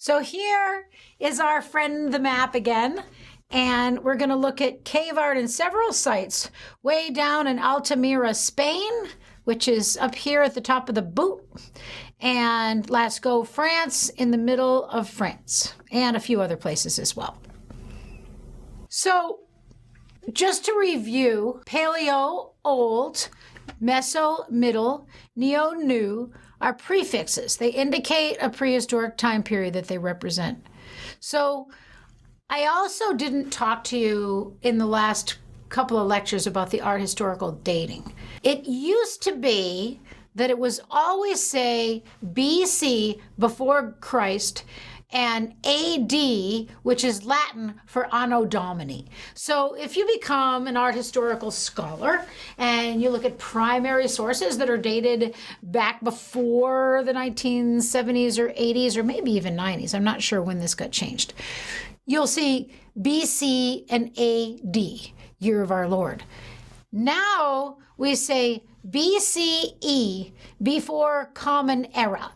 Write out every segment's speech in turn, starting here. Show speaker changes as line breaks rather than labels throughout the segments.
So here is our friend the map again, and we're going to look at cave art in several sites, way down in Altamira, Spain, which is up here at the top of the boot, and Lascaux, France, in the middle of France, and a few other places as well. So just to review, Paleo, old, Meso, middle, Neo, new, are prefixes. They indicate a prehistoric time period that they represent. So I also didn't talk to you in the last couple of lectures about the art historical dating. It used to be that it was always say BC, before Christ, and AD, which is Latin for Anno Domini. So if you become an art historical scholar and you look at primary sources that are dated back before the 1970s or 80s or maybe even 90s, I'm not sure when this got changed, you'll see BC and AD, Year of Our Lord. Now we say BCE, before Common Era,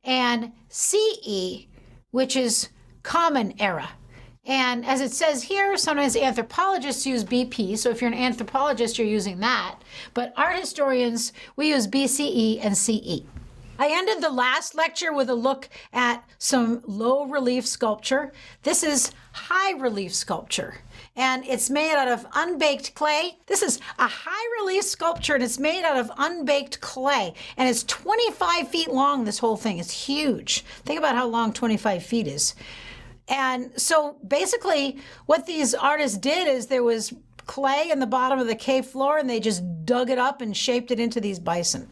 and CE, which is Common Era. And as it says here, sometimes anthropologists use BP, so if you're an anthropologist, you're using that. But art historians, we use BCE and CE. I ended the last lecture with a look at some low relief sculpture. This is high relief sculpture, and it's made out of unbaked clay. This is a high relief sculpture, and it's made out of unbaked clay, and it's 25 feet long, this whole thing. It's huge. Think about how long 25 feet is. And so basically what these artists did is there was clay in the bottom of the cave floor, and they just dug it up and shaped it into these bison.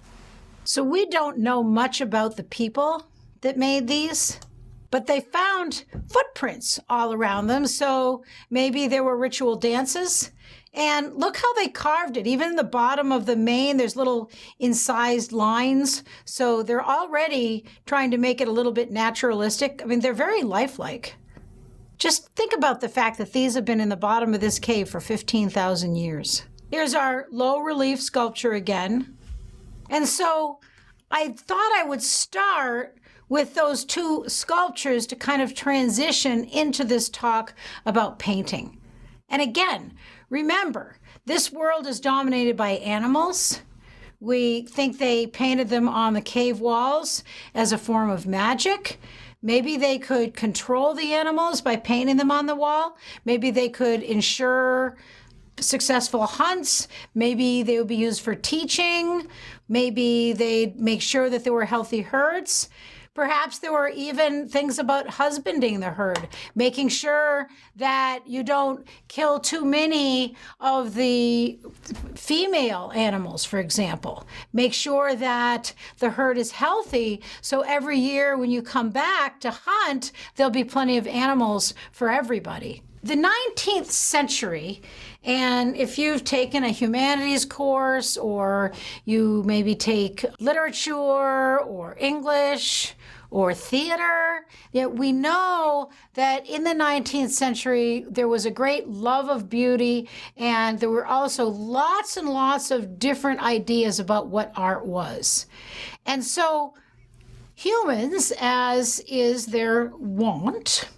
So we don't know much about the people that made these, but they found footprints all around them. So maybe there were ritual dances. And look how they carved it. Even in the bottom of the mane, there's little incised lines. So they're already trying to make it a little bit naturalistic. I mean, they're very lifelike. Just think about the fact that these have been in the bottom of this cave for 15,000 years. Here's our low relief sculpture again. And so I thought I would start with those two sculptures to kind of transition into this talk about painting. And again, remember, this world is dominated by animals. We think they painted them on the cave walls as a form of magic. Maybe they could control the animals by painting them on the wall. Maybe they could ensure successful hunts. Maybe they would be used for teaching. Maybe they'd make sure that there were healthy herds. Perhaps there were even things about husbanding the herd, making sure that you don't kill too many of the female animals, for example. Make sure that the herd is healthy, so every year when you come back to hunt, there'll be plenty of animals for everybody. The 19th century, and if you've taken a humanities course or you maybe take literature or English or theater, we know that in the 19th century there was a great love of beauty, and there were also lots and lots of different ideas about what art was. And so humans, as is their wont,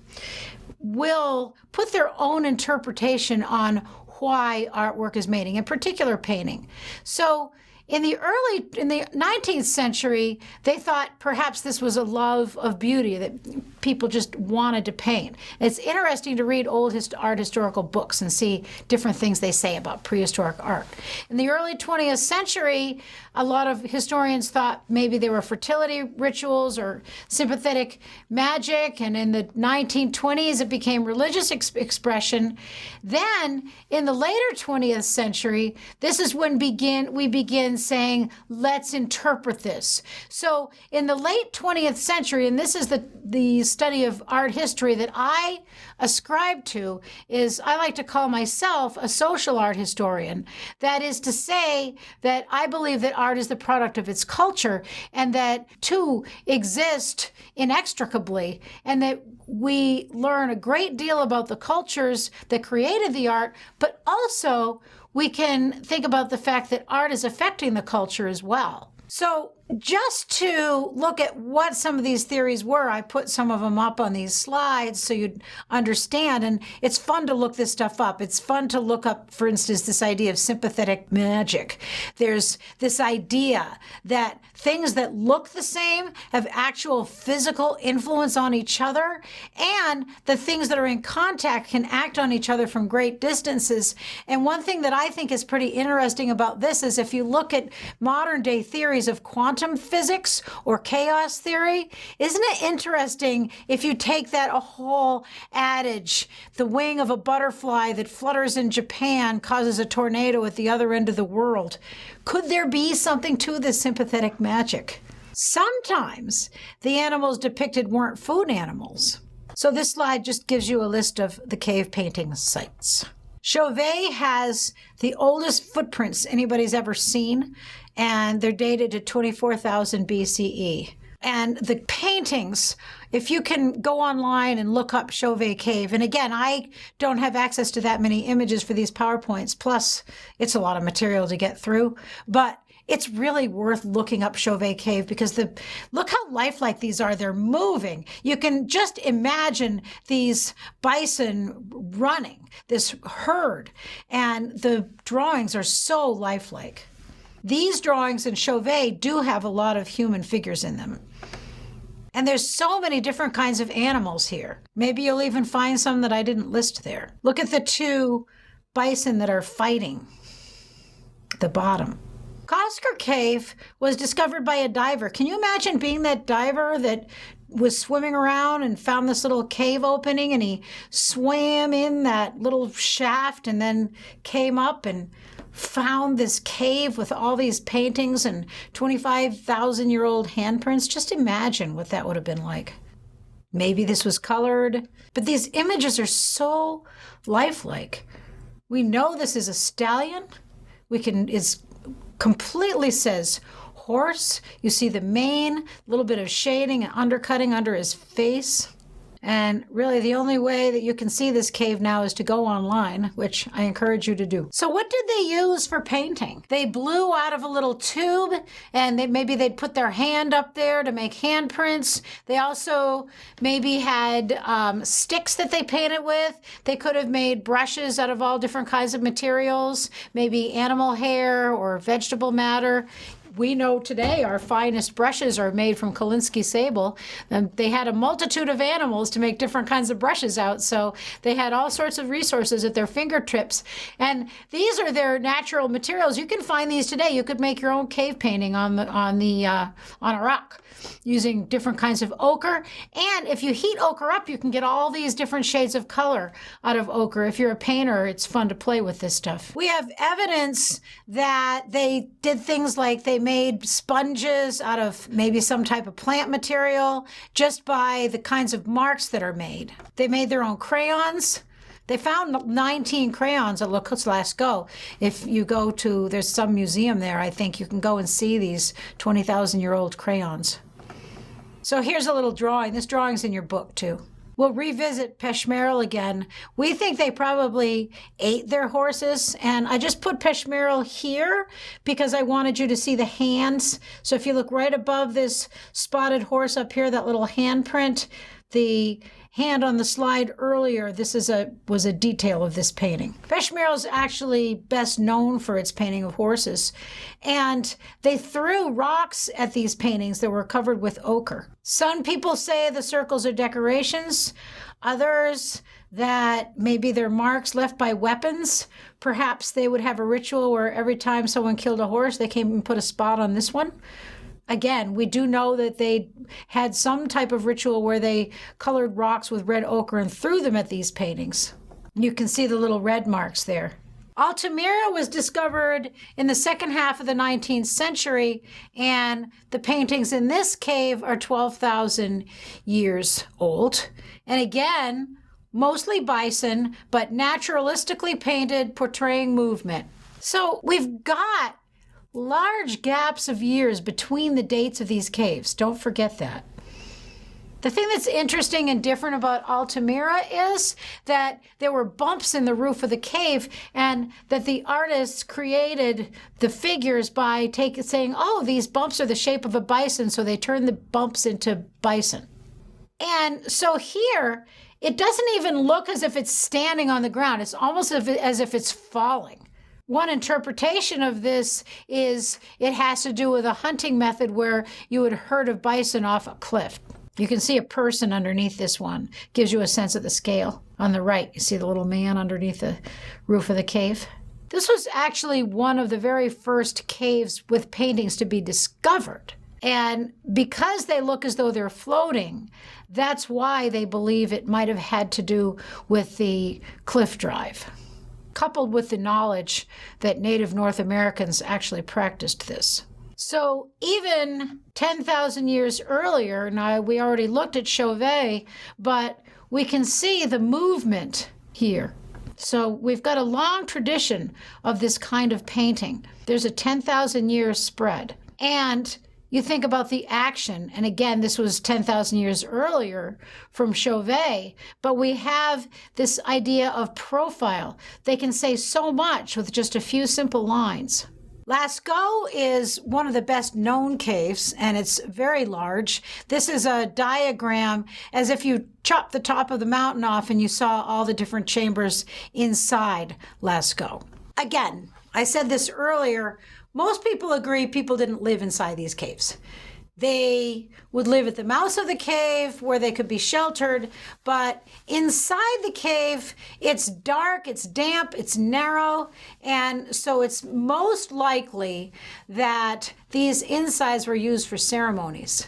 will put their own interpretation on why artwork is made, in particular painting. So in the 19th century, they thought perhaps this was a love of beauty, that people just wanted to paint. It's interesting to read old art historical books and see different things they say about prehistoric art. In the early 20th century, a lot of historians thought maybe there were fertility rituals or sympathetic magic, and in the 1920s it became religious expression. Then in the later 20th century, this is when we begin saying, let's interpret this. So in the late 20th century, and this is the study of art history that I ascribe to, is I like to call myself a social art historian. That is to say that I believe that art is the product of its culture, and that two exist inextricably, and that we learn a great deal about the cultures that created the art, but also we can think about the fact that art is affecting the culture as well. So just to look at what some of these theories were, I put some of them up on these slides so you'd understand. And it's fun to look this stuff up. It's fun to look up, for instance, this idea of sympathetic magic. There's this idea that things that look the same have actual physical influence on each other, and the things that are in contact can act on each other from great distances. And one thing that I think is pretty interesting about this is if you look at modern day theories of quantum physics or chaos theory, isn't it interesting if you take that a whole adage, the wing of a butterfly that flutters in Japan causes a tornado at the other end of the world? Could there be something to this sympathetic magic? Sometimes the animals depicted weren't food animals. So this slide just gives you a list of the cave painting sites. Chauvet has the oldest footprints anybody's ever seen, and they're dated to 24,000 BCE. And the paintings, if you can go online and look up Chauvet Cave, and again, I don't have access to that many images for these PowerPoints, plus it's a lot of material to get through, but it's really worth looking up Chauvet Cave because look how lifelike these are. They're moving. You can just imagine these bison running, this herd, and the drawings are so lifelike. These drawings in Chauvet do have a lot of human figures in them. And there's so many different kinds of animals here. Maybe you'll even find some that I didn't list there. Look at the two bison that are fighting at the bottom. Lascaux Cave was discovered by a diver. Can you imagine being that diver that was swimming around and found this little cave opening, and he swam in that little shaft and then came up and found this cave with all these paintings and 25,000-year-old handprints? Just imagine what that would have been like. Maybe this was colored, but these images are so lifelike. We know this is a stallion. It's completely says horse. You see the mane, a little bit of shading and undercutting under his face. And really the only way that you can see this cave now is to go online, which I encourage you to do. So what did they use for painting? They blew out of a little tube, and maybe they'd put their hand up there to make handprints. They also maybe had sticks that they painted with. They could have made brushes out of all different kinds of materials, maybe animal hair or vegetable matter. We know today our finest brushes are made from Kolinsky sable. And they had a multitude of animals to make different kinds of brushes out, so they had all sorts of resources at their fingertips. And these are their natural materials. You can find these today. You could make your own cave painting on a rock using different kinds of ochre. And if you heat ochre up, you can get all these different shades of color out of ochre. If you're a painter, it's fun to play with this stuff. We have evidence that they did things like they made sponges out of maybe some type of plant material just by the kinds of marks that are made. They made their own crayons. They found 19 crayons at Lascaux. If you go to, there's some museum there, I think you can go and see these 20,000-year-old crayons. So here's a little drawing. This drawing's in your book too. We'll revisit Pech Merle again. We think they probably ate their horses, and I just put Pech Merle here because I wanted you to see the hands. So if you look right above this spotted horse up here, that little handprint, the hand on the slide earlier, this was a detail of this painting. Pech Merle is actually best known for its painting of horses, and they threw rocks at these paintings that were covered with ochre. Some people say the circles are decorations, others that maybe they're marks left by weapons. Perhaps they would have a ritual where every time someone killed a horse, they came and put a spot on this one. Again, we do know that they had some type of ritual where they colored rocks with red ochre and threw them at these paintings. You can see the little red marks there. Altamira was discovered in the second half of the 19th century, and the paintings in this cave are 12,000 years old. And again, mostly bison, but naturalistically painted, portraying movement. So we've got large gaps of years between the dates of these caves. Don't forget that. The thing that's interesting and different about Altamira is that there were bumps in the roof of the cave, and that the artists created the figures by saying, oh, these bumps are the shape of a bison, so they turned the bumps into bison. And so here, it doesn't even look as if it's standing on the ground. It's almost as if it's falling. One interpretation of this is it has to do with a hunting method where you would herd a bison off a cliff. You can see a person underneath this one. Gives you a sense of the scale. On the right, you see the little man underneath the roof of the cave. This was actually one of the very first caves with paintings to be discovered. And because they look as though they're floating, that's why they believe it might have had to do with the cliff drive, coupled with the knowledge that Native North Americans actually practiced this. So even 10,000 years earlier, now we already looked at Chauvet, but we can see the movement here. So we've got a long tradition of this kind of painting. There's a 10,000 year spread. And you think about the action, and again, this was 10,000 years earlier from Chauvet, but we have this idea of profile. They can say so much with just a few simple lines. Lascaux is one of the best known caves, and it's very large. This is a diagram as if you chopped the top of the mountain off and you saw all the different chambers inside Lascaux. Again, I said this earlier, most people agree people didn't live inside these caves. They would live at the mouth of the cave where they could be sheltered, but inside the cave, it's dark, it's damp, it's narrow, and so it's most likely that these insides were used for ceremonies.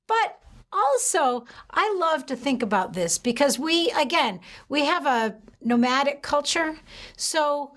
But also, I love to think about this because we have a nomadic culture, so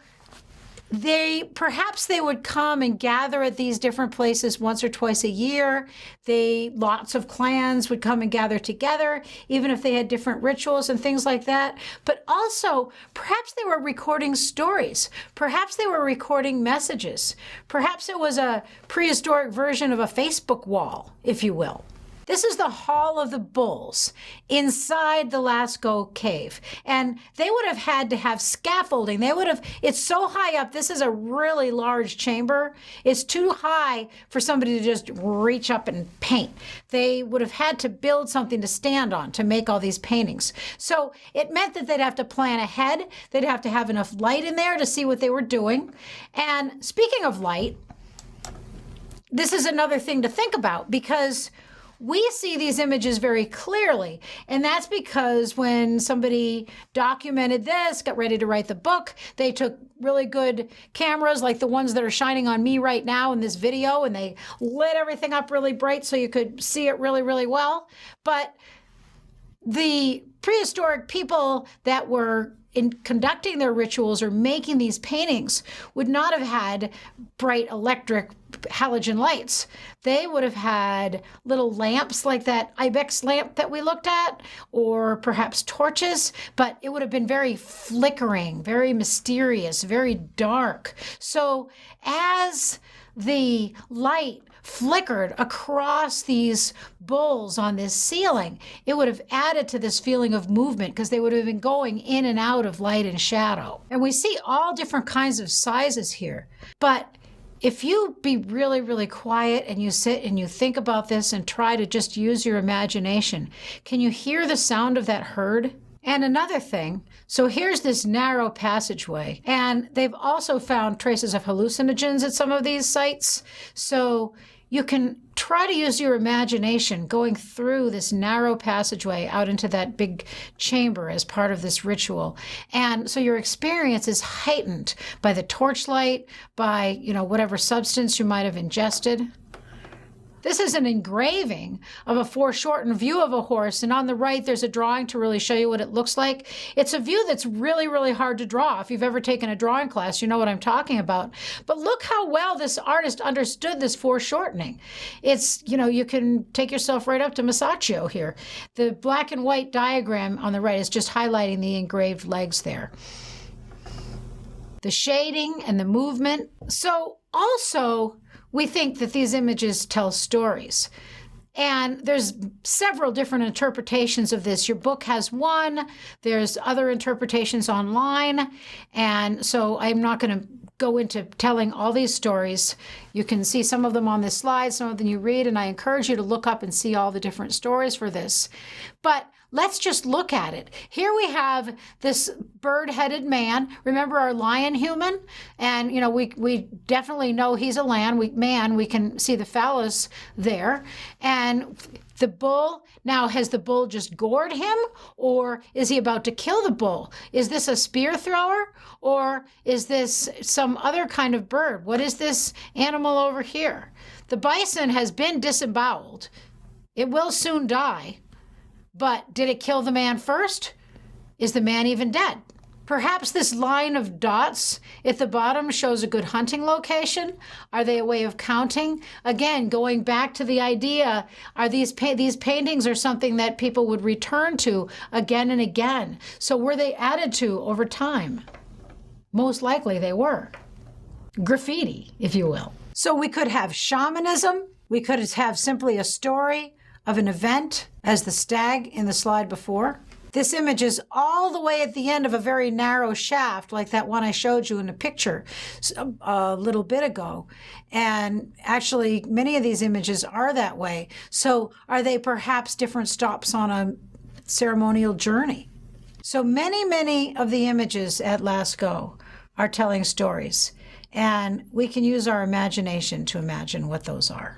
perhaps they would come and gather at these different places once or twice a year. Lots of clans would come and gather together, even if they had different rituals and things like that. But also, perhaps they were recording stories. Perhaps they were recording messages. Perhaps it was a prehistoric version of a Facebook wall, if you will. This is the Hall of the Bulls inside the Lascaux Cave. And they would have had to have scaffolding. It's so high up. This is a really large chamber. It's too high for somebody to just reach up and paint. They would have had to build something to stand on to make all these paintings. So it meant that they'd have to plan ahead. They'd have to have enough light in there to see what they were doing. And speaking of light, this is another thing to think about because we see these images very clearly, and that's because when somebody documented this, got ready to write the book, they took really good cameras like the ones that are shining on me right now in this video, and they lit everything up really bright so you could see it really, really well. But the prehistoric people that were in conducting their rituals or making these paintings would not have had bright electric halogen lights. They would have had little lamps like that ibex lamp that we looked at, or perhaps torches, but it would have been very flickering, very mysterious, very dark. So as the light flickered across these bulls on this ceiling, it would have added to this feeling of movement because they would have been going in and out of light and shadow. And we see all different kinds of sizes here. But if you be really, really quiet and you sit and you think about this and try to just use your imagination, can you hear the sound of that herd? And another thing, so here's this narrow passageway, and they've also found traces of hallucinogens at some of these sites. So you can try to use your imagination going through this narrow passageway out into that big chamber as part of this ritual. And so your experience is heightened by the torchlight, by, whatever substance you might have ingested. This is an engraving of a foreshortened view of a horse, and on the right there's a drawing to really show you what it looks like. It's a view that's really, really hard to draw. If you've ever taken a drawing class, you know what I'm talking about. But look how well this artist understood this foreshortening. It's, you can take yourself right up to Masaccio here. The black and white diagram on the right is just highlighting the engraved legs there. The shading and the movement. So also, we think that these images tell stories. And there's several different interpretations of this. Your book has one. There's other interpretations online. And so I'm not going to go into telling all these stories. You can see some of them on this slide, some of them you read, and I encourage you to look up and see all the different stories for this. But let's just look at it. Here we have this bird-headed man. Remember our lion human? And, you know, we definitely know he's a man. We can see the phallus there. And the bull, now has the bull just gored him, or is he about to kill the bull? Is this a spear thrower, or is this some other kind of bird? What is this animal over here? The bison has been disemboweled. It will soon die. But did it kill the man first? Is the man even dead? Perhaps this line of dots at the bottom shows a good hunting location. Are they a way of counting? Again, going back to the idea, are these paintings are something that people would return to again and again? So were they added to over time? Most likely they were. Graffiti, if you will. So we could have shamanism. We could have simply a story of an event, as the stag in the slide before. This image is all the way at the end of a very narrow shaft, like that one I showed you in the picture a little bit ago. And actually, many of these images are that way. So are they perhaps different stops on a ceremonial journey? So many of the images at Lascaux are telling stories. And we can use our imagination to imagine what those are.